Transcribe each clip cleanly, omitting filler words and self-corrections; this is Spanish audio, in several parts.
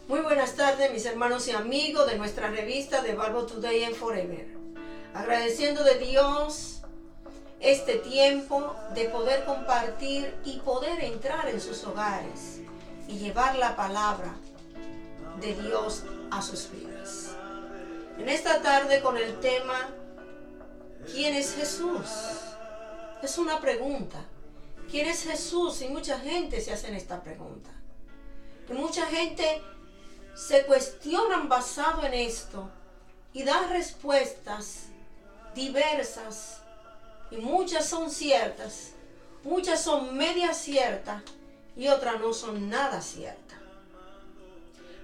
Muy buenas tardes, mis hermanos y amigos de nuestra revista de Bible Today and Forever. Agradeciendo de Dios este tiempo de poder compartir y poder entrar en sus hogares y llevar la palabra de Dios a sus vidas. En esta tarde con el tema ¿quién es Jesús? Es una pregunta. ¿Quién es Jesús? Y mucha gente se hace esta pregunta. Y mucha gente se cuestionan basado en esto y dan respuestas diversas, y muchas son ciertas, muchas son media ciertas y otras no son nada ciertas.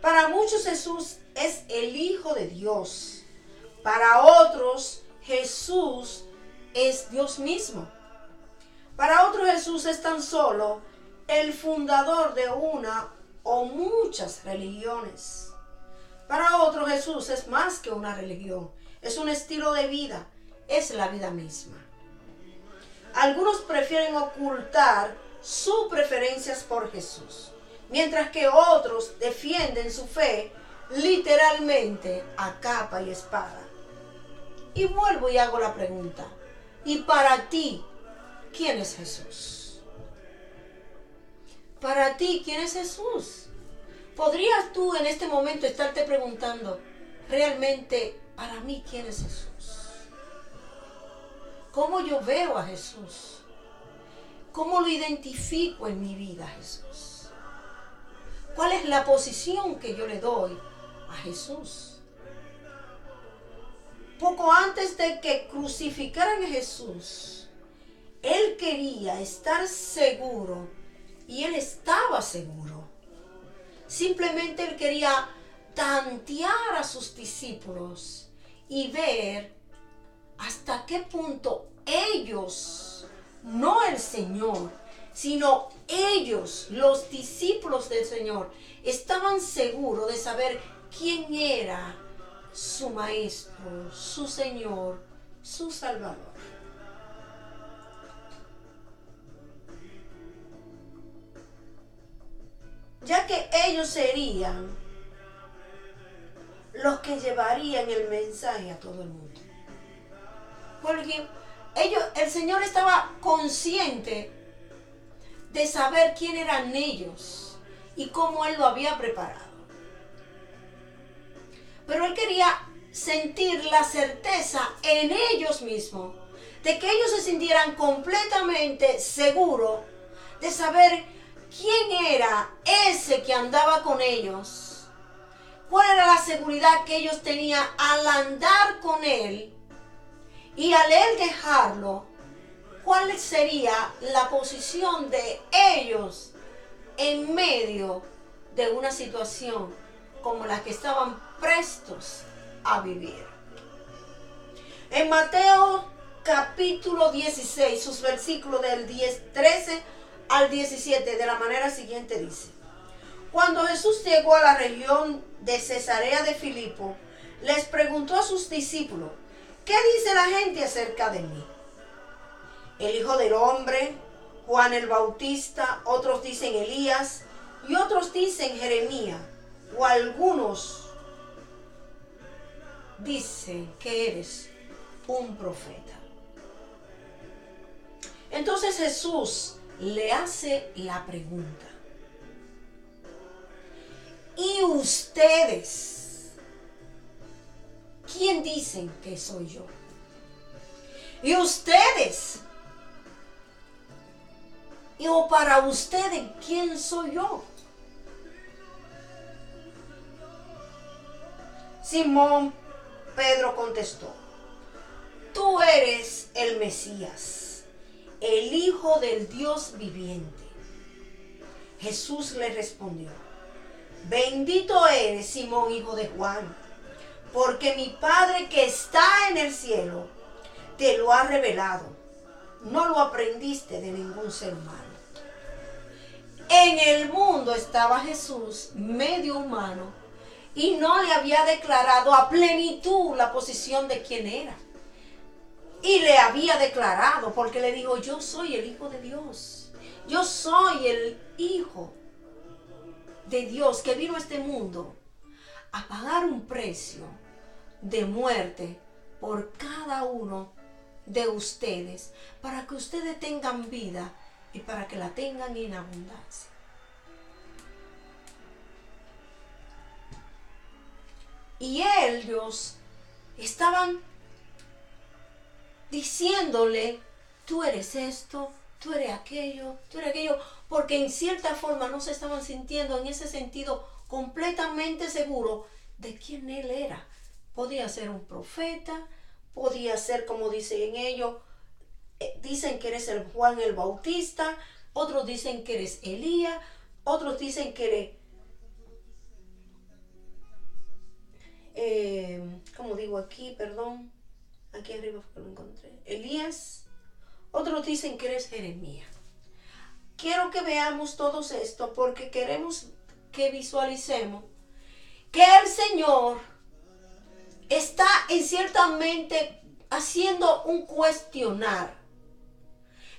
Para muchos Jesús es el Hijo de Dios, para otros Jesús es Dios mismo, para otros Jesús es tan solo el fundador de una o muchas religiones. Para otros Jesús es más que una religión, es un estilo de vida, es la vida misma. Algunos prefieren ocultar sus preferencias por Jesús, mientras que otros defienden su fe literalmente a capa y espada. Y vuelvo y hago la pregunta, ¿y para ti quién es Jesús? Para ti, ¿quién es Jesús? ¿Podrías tú en este momento estarte preguntando, realmente, para mí, quién es Jesús? ¿Cómo yo veo a Jesús? ¿Cómo lo identifico en mi vida a Jesús? ¿Cuál es la posición que yo le doy a Jesús? Poco antes de que crucificaran a Jesús, Él quería estar seguro. Y Él estaba seguro. Simplemente Él quería tantear a sus discípulos y ver hasta qué punto ellos, no el Señor, sino ellos, los discípulos del Señor, estaban seguros de saber quién era su Maestro, su Señor, su Salvador. Ya que ellos serían los que llevarían el mensaje a todo el mundo. Porque el Señor estaba consciente de saber quién eran ellos y cómo Él lo había preparado. Pero Él quería sentir la certeza en ellos mismos de que ellos se sintieran completamente seguros de saber ¿quién era ese que andaba con ellos? ¿Cuál era la seguridad que ellos tenían al andar con Él? Y al Él dejarlo, ¿cuál sería la posición de ellos en medio de una situación como la que estaban prestos a vivir? En Mateo capítulo 16, sus versículos del 13 al 17, de la manera siguiente dice: Cuando Jesús llegó a la región de Cesarea de Filipo, les preguntó a sus discípulos, ¿qué dice la gente acerca de mí? El Hijo del Hombre, Juan el Bautista, otros dicen Elías, y otros dicen Jeremías, o algunos dicen que eres un profeta. Entonces Jesús le hace la pregunta: ¿y ustedes? ¿Quién dicen que soy yo? ¿Y ustedes? ¿O para ustedes quién soy yo? Simón Pedro contestó: tú eres el Mesías, el Hijo del Dios viviente. Jesús le respondió: bendito eres, Simón, hijo de Juan, porque mi Padre que está en el cielo te lo ha revelado. No lo aprendiste de ningún ser humano. En el mundo estaba Jesús, medio humano, y no le había declarado a plenitud la posición de quién era. Y le había declarado, porque le dijo: yo soy el Hijo de Dios. Yo soy el Hijo de Dios que vino a este mundo a pagar un precio de muerte por cada uno de ustedes, para que ustedes tengan vida y para que la tengan en abundancia. Y ellos estaban diciéndole, tú eres esto, tú eres aquello, porque en cierta forma no se estaban sintiendo en ese sentido completamente seguros de quién él era. Podía ser un profeta, podía ser, como dicen ellos, dicen que eres el Juan el Bautista, otros dicen que eres Elías, otros dicen que eres, como digo aquí, perdón, aquí arriba fue que lo encontré, Elías, otros dicen que eres Jeremías. Quiero que veamos todos esto porque queremos que visualicemos que el Señor está en ciertamente haciendo un cuestionar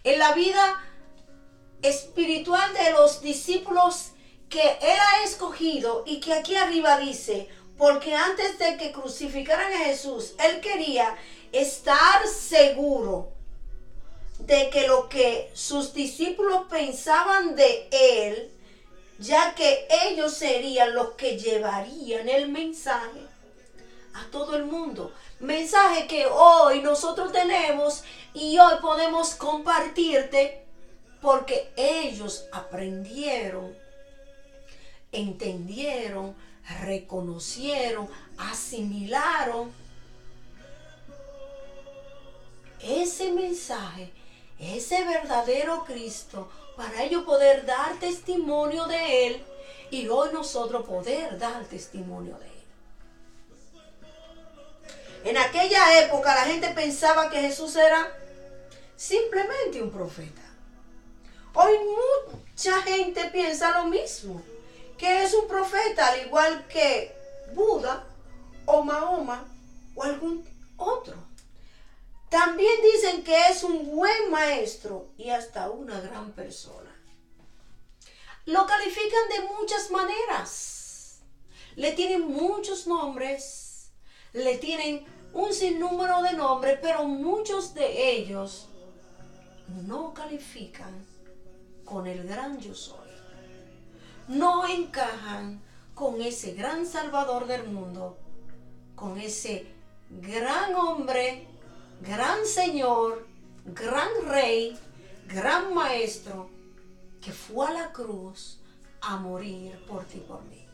en la vida espiritual de los discípulos que Él ha escogido, y que aquí arriba dice, porque antes de que crucificaran a Jesús, Él quería estar seguro de que lo que sus discípulos pensaban de Él, ya que ellos serían los que llevarían el mensaje a todo el mundo. Mensaje que hoy nosotros tenemos y hoy podemos compartirte, porque ellos aprendieron, entendieron, reconocieron, asimilaron ese mensaje, ese verdadero Cristo, para ellos poder dar testimonio de Él y hoy nosotros poder dar testimonio de Él. En aquella época la gente pensaba que Jesús era simplemente un profeta. Hoy mucha gente piensa lo mismo, que es un profeta, al igual que Buda o Mahoma o algún otro. También dicen que es un buen maestro y hasta una gran persona. Lo califican de muchas maneras. Le tienen muchos nombres, le tienen un sinnúmero de nombres, pero muchos de ellos no califican con el gran yo soy. No encajan con ese gran Salvador del mundo, con ese gran hombre, gran Señor, gran Rey, gran Maestro, que fue a la cruz a morir por ti y por mí.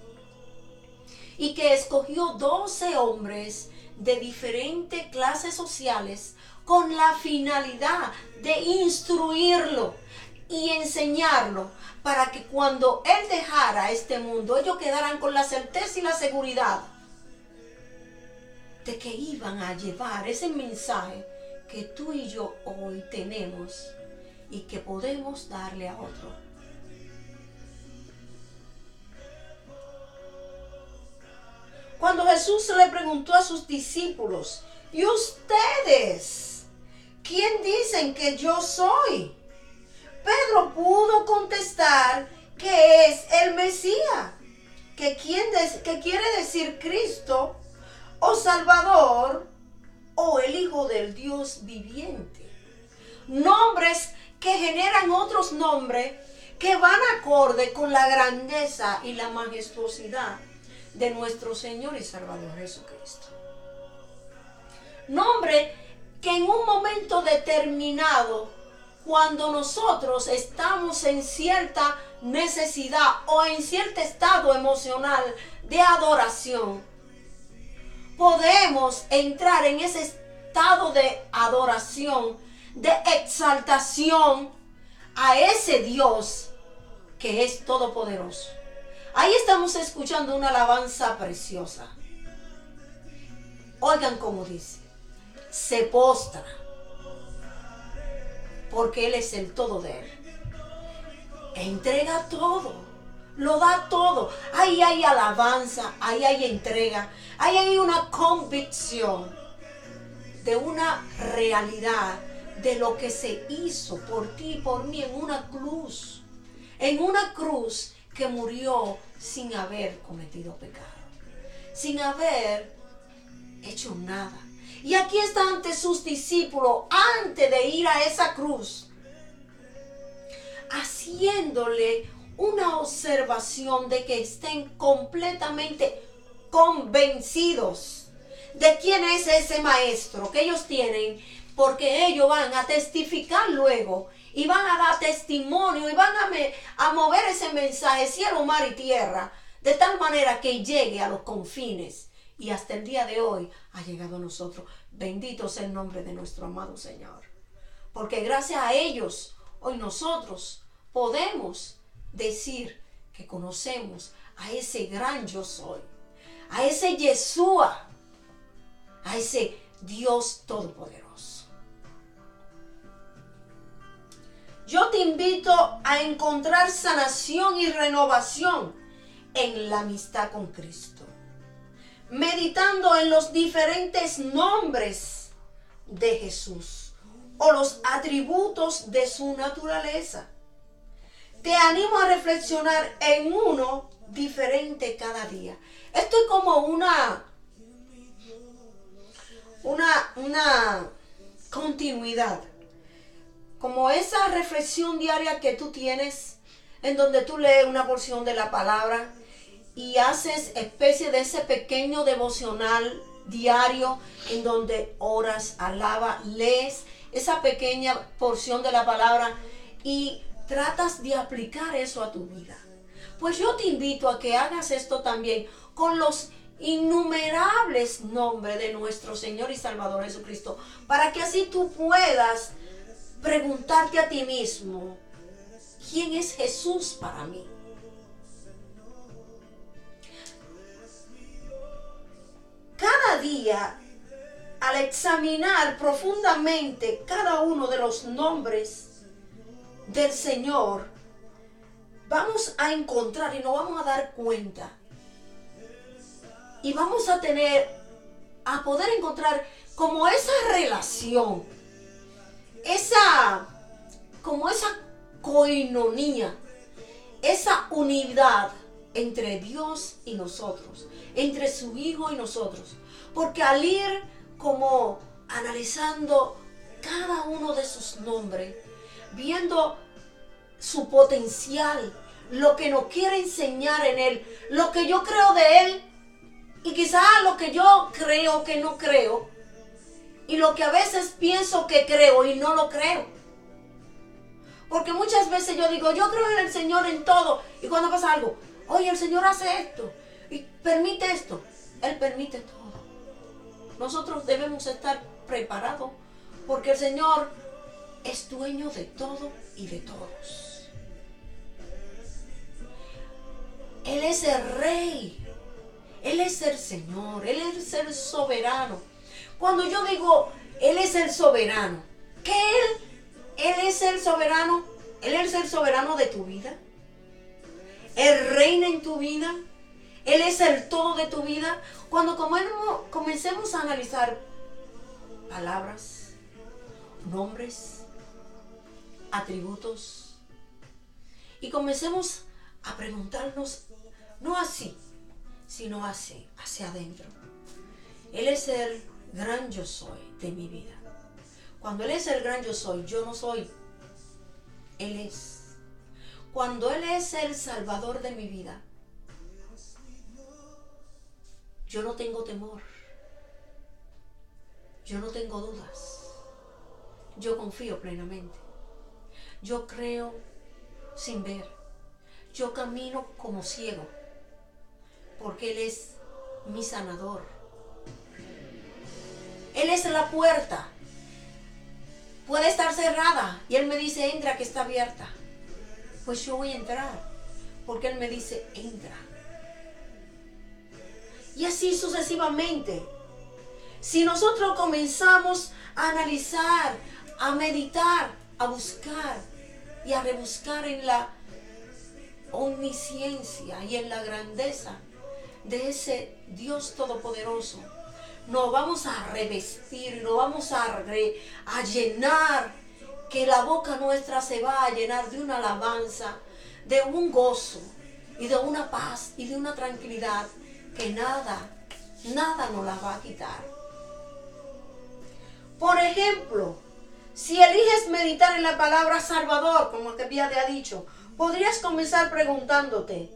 Y que escogió 12 hombres de diferentes clases sociales con la finalidad de instruirlo y enseñarlo, para que cuando Él dejara este mundo, ellos quedaran con la certeza y la seguridad de que iban a llevar ese mensaje que tú y yo hoy tenemos y que podemos darle a otro. Cuando Jesús le preguntó a sus discípulos, ¿y ustedes quién dicen que yo soy? Pedro pudo contestar que es el Mesías, que quiere decir Cristo o Salvador o el Hijo del Dios viviente. Nombres que generan otros nombres que van acorde con la grandeza y la majestuosidad de nuestro Señor y Salvador Jesucristo. Nombre que en un momento determinado, cuando nosotros estamos en cierta necesidad o en cierto estado emocional de adoración, podemos entrar en ese estado de adoración, de exaltación a ese Dios que es todopoderoso. Ahí estamos escuchando una alabanza preciosa. Oigan cómo dice: se postra, porque Él es el todo de Él. Entrega todo, lo da todo. Ahí hay alabanza, ahí hay entrega, ahí hay una convicción de una realidad de lo que se hizo por ti y por mí en una cruz que murió sin haber cometido pecado, sin haber hecho nada. Y aquí está ante sus discípulos, antes de ir a esa cruz, haciéndole una observación de que estén completamente convencidos de quién es ese maestro que ellos tienen, porque ellos van a testificar luego y van a dar testimonio y van a mover ese mensaje cielo, mar y tierra, de tal manera que llegue a los confines. Y hasta el día de hoy ha llegado a nosotros. Bendito sea el nombre de nuestro amado Señor. Porque gracias a ellos, hoy nosotros podemos decir que conocemos a ese gran yo soy, a ese Yeshua, a ese Dios todopoderoso. Yo te invito a encontrar sanación y renovación en la amistad con Cristo, meditando en los diferentes nombres de Jesús o los atributos de su naturaleza. Te animo a reflexionar en uno diferente cada día. Esto es como una continuidad, como esa reflexión diaria que tú tienes, en donde tú lees una porción de la palabra y haces especie de ese pequeño devocional diario, en donde oras, alabas, lees esa pequeña porción de la palabra y tratas de aplicar eso a tu vida. Pues yo te invito a que hagas esto también con los innumerables nombres de nuestro Señor y Salvador Jesucristo, para que así tú puedas preguntarte a ti mismo, ¿quién es Jesús para mí? Cada día, al examinar profundamente cada uno de los nombres del Señor, vamos a encontrar y nos vamos a dar cuenta y vamos a poder encontrar como esa relación, como esa coinonía, esa unidad entre Dios y nosotros, entre su Hijo y nosotros. Porque al ir como analizando cada uno de sus nombres, viendo su potencial, lo que nos quiere enseñar en Él, lo que yo creo de Él, y quizás lo que yo creo que no creo, y lo que a veces pienso que creo y no lo creo. Porque muchas veces yo digo, yo creo en el Señor en todo, y cuando pasa algo, oye, el Señor hace esto, y permite esto, Él permite todo. Nosotros debemos estar preparados, porque el Señor es dueño de todo y de todos. Él es el Rey, Él es el Señor, Él es el soberano. Cuando yo digo, Él es el soberano, ¿qué Él es el soberano? Él es el soberano de tu vida. Él reina en tu vida. Él es el todo de tu vida. Cuando comencemos a analizar palabras, nombres, atributos, y comencemos a preguntarnos, no así, sino así, hacia adentro. Él es el gran yo soy de mi vida. Cuando Él es el gran yo soy, yo no soy. Él es. Cuando Él es el Salvador de mi vida, yo no tengo temor. Yo no tengo dudas. Yo confío plenamente. Yo creo sin ver. Yo camino como ciego, porque Él es mi sanador. Él es la puerta. Puede estar cerrada y Él me dice, entra, que está abierta. Pues yo voy a entrar, porque Él me dice, entra. Y así sucesivamente. Si nosotros comenzamos a analizar, a meditar, a buscar y a rebuscar en la omnisciencia y en la grandeza de ese Dios todopoderoso, nos vamos a revestir, nos vamos a llenar, que la boca nuestra se va a llenar de una alabanza, de un gozo, y de una paz y de una tranquilidad que nada nos la va a quitar. Por ejemplo, si eliges meditar en la palabra Salvador, como te había dicho, podrías comenzar preguntándote,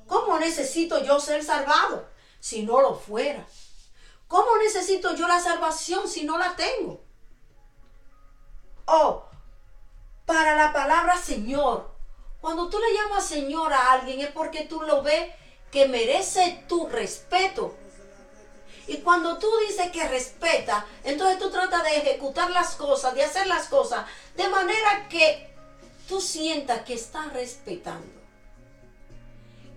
¿cómo necesito yo ser salvado si no lo fuera? ¿Cómo necesito yo la salvación si no la tengo? O, para la palabra Señor, cuando tú le llamas Señor a alguien es porque tú lo ves que merece tu respeto. Y cuando tú dices que respeta, entonces tú tratas de ejecutar las cosas, de hacer las cosas, de manera que tú sientas que estás respetando.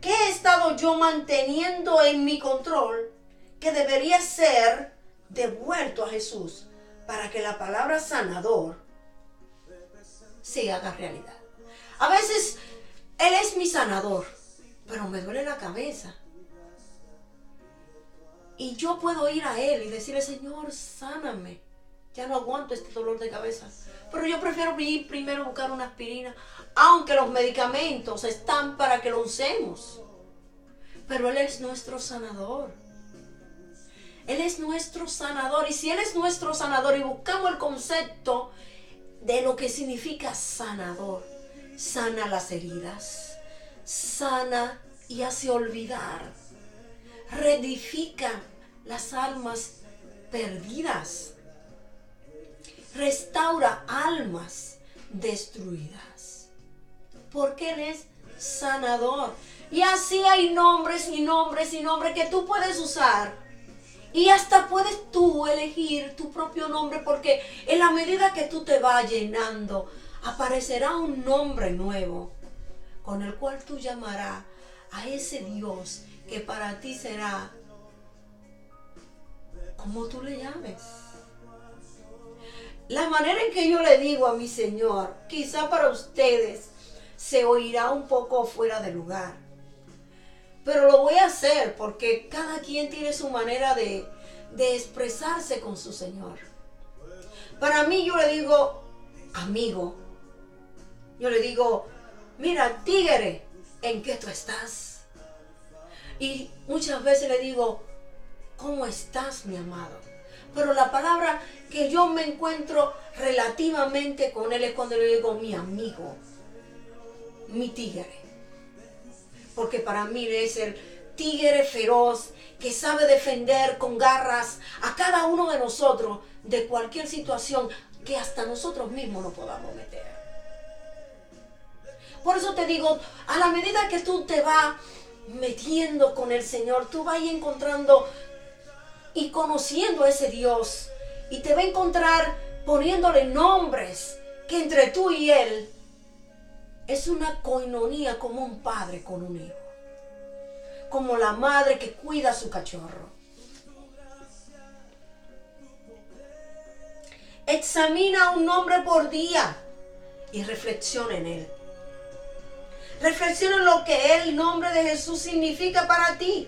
¿Qué he estado yo manteniendo en mi control que debería ser devuelto a Jesús para que la palabra sanador se haga realidad? A veces Él es mi sanador, pero me duele la cabeza. Y yo puedo ir a Él y decirle, Señor, sáname. Ya no aguanto este dolor de cabeza. Pero yo prefiero ir primero a buscar una aspirina, aunque los medicamentos están para que lo usemos. Pero Él es nuestro sanador. Él es nuestro sanador. Y si Él es nuestro sanador y buscamos el concepto de lo que significa sanador, sana las heridas, sana y hace olvidar, reedifica las almas perdidas, restaura almas destruidas, porque Él es sanador. Y así hay nombres y nombres y nombres que tú puedes usar, y hasta puedes tú elegir tu propio nombre, porque en la medida que tú te vas llenando, aparecerá un nombre nuevo con el cual tú llamarás a ese Dios que para ti será como tú le llames. La manera en que yo le digo a mi Señor, quizá para ustedes se oirá un poco fuera de lugar, pero lo voy a hacer porque cada quien tiene su manera de expresarse con su Señor. Para mí yo le digo amigo. Yo le digo, mira, tigre, ¿en qué tú estás? Y muchas veces le digo, ¿cómo estás, mi amado? Pero la palabra que yo me encuentro relativamente con Él es cuando le digo, mi amigo, mi tigre. Porque para mí es el tigre feroz que sabe defender con garras a cada uno de nosotros de cualquier situación que hasta nosotros mismos no podamos meter. Por eso te digo, a la medida que tú te vas metiendo con el Señor, tú vas encontrando y conociendo a ese Dios, y te va a encontrar poniéndole nombres que entre tú y Él es una coinonía, como un padre con un hijo, como la madre que cuida a su cachorro. Examina un nombre por día y reflexiona en él. Reflexiona en lo que el nombre de Jesús significa para ti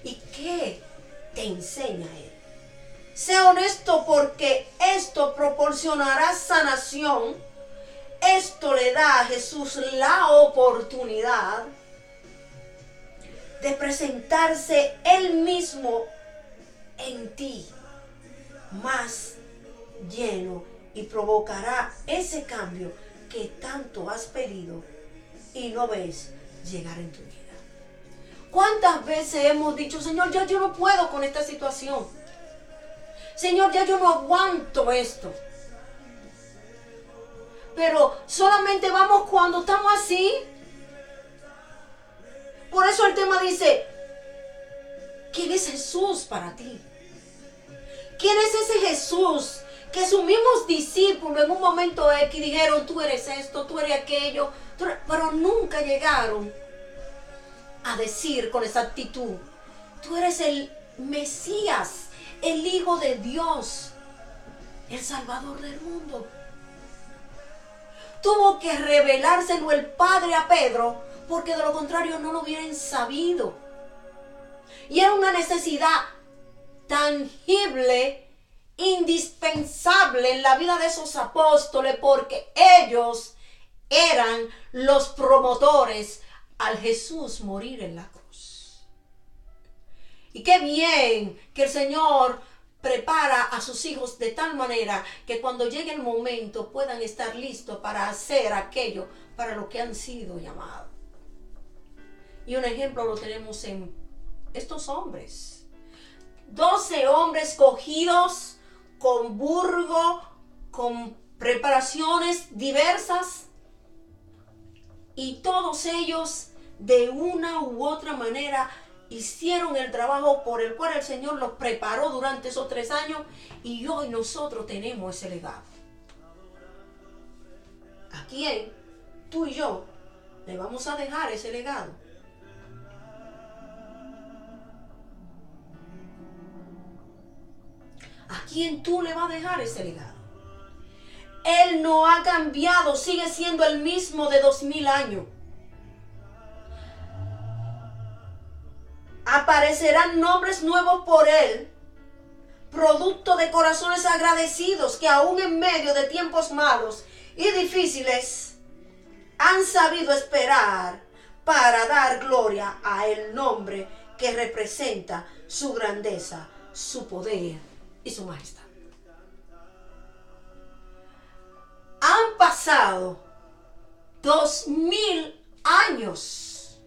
y qué te enseña Él. Sé honesto, porque esto proporcionará sanación. Esto le da a Jesús la oportunidad de presentarse Él mismo en ti, más lleno, y provocará ese cambio que tanto has pedido y no ves llegar en tu vida. ¿Cuántas veces hemos dicho, Señor, ya yo no puedo con esta situación? Señor, ya yo no aguanto esto. Pero solamente vamos cuando estamos así. Por eso el tema dice, ¿quién es Jesús para ti? ¿Quién es ese Jesús que sus mismos discípulos en un momento X dijeron, tú eres esto, tú eres aquello, pero nunca llegaron a decir con exactitud, tú eres el Mesías, el Hijo de Dios, el Salvador del mundo? Tuvo que revelárselo el Padre a Pedro, porque de lo contrario no lo hubieran sabido. Y era una necesidad tangible, indispensable en la vida de esos apóstoles, porque ellos eran los promotores al Jesús morir en la cruz. Y qué bien que el Señor prepara a sus hijos de tal manera que cuando llegue el momento puedan estar listos para hacer aquello para lo que han sido llamados. Y un ejemplo lo tenemos en estos hombres. 12 hombres cogidos con burgo, con preparaciones diversas, y todos ellos de una u otra manera hicieron el trabajo por el cual el Señor los preparó durante esos 3 años, y hoy nosotros tenemos ese legado. ¿A quién? Tú y yo le vamos a dejar ese legado. ¿A quién tú le vas a dejar ese legado? Él no ha cambiado, sigue siendo el mismo de 2000 años. Aparecerán nombres nuevos por Él, producto de corazones agradecidos que aún en medio de tiempos malos y difíciles han sabido esperar para dar gloria a el nombre que representa su grandeza, su poder y su majestad. Han pasado 2000 años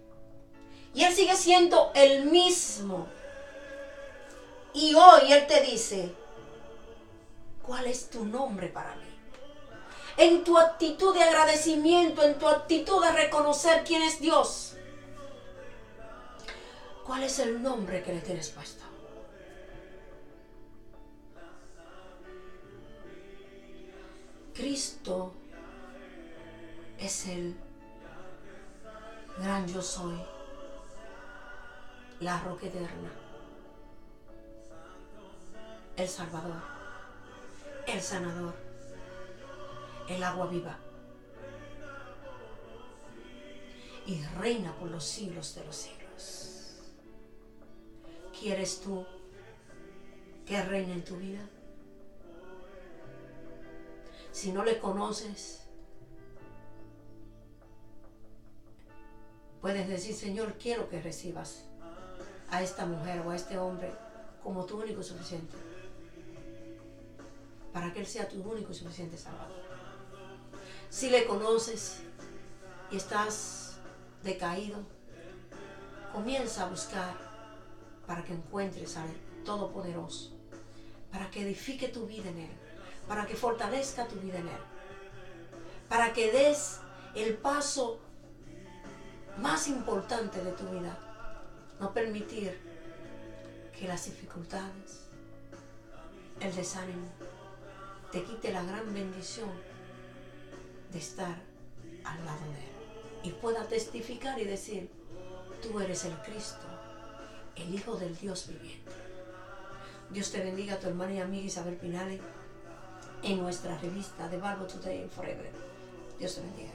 y Él sigue siendo el mismo. Y hoy Él te dice, ¿cuál es tu nombre para mí? En tu actitud de agradecimiento, en tu actitud de reconocer quién es Dios, ¿cuál es el nombre que le tienes puesto? Cristo es el gran yo soy, la roca eterna, el Salvador, el sanador, el agua viva, y reina por los siglos de los siglos. ¿Quieres tú que reine en tu vida? Si no le conoces, puedes decir, Señor, quiero que recibas a esta mujer o a este hombre como tu único y suficiente, para que Él sea tu único y suficiente Salvador. Si le conoces y estás decaído, comienza a buscar para que encuentres al Todopoderoso, para que edifique tu vida en Él, para que fortalezca tu vida en Él, para que des el paso más importante de tu vida. No permitir que las dificultades, el desánimo, te quite la gran bendición de estar al lado de Él y pueda testificar y decir, tú eres el Cristo, el Hijo del Dios viviente. Dios te bendiga, a tu hermana y amiga Isabel Pinales, en nuestra revista The Bible Today and Forever. Dios te bendiga.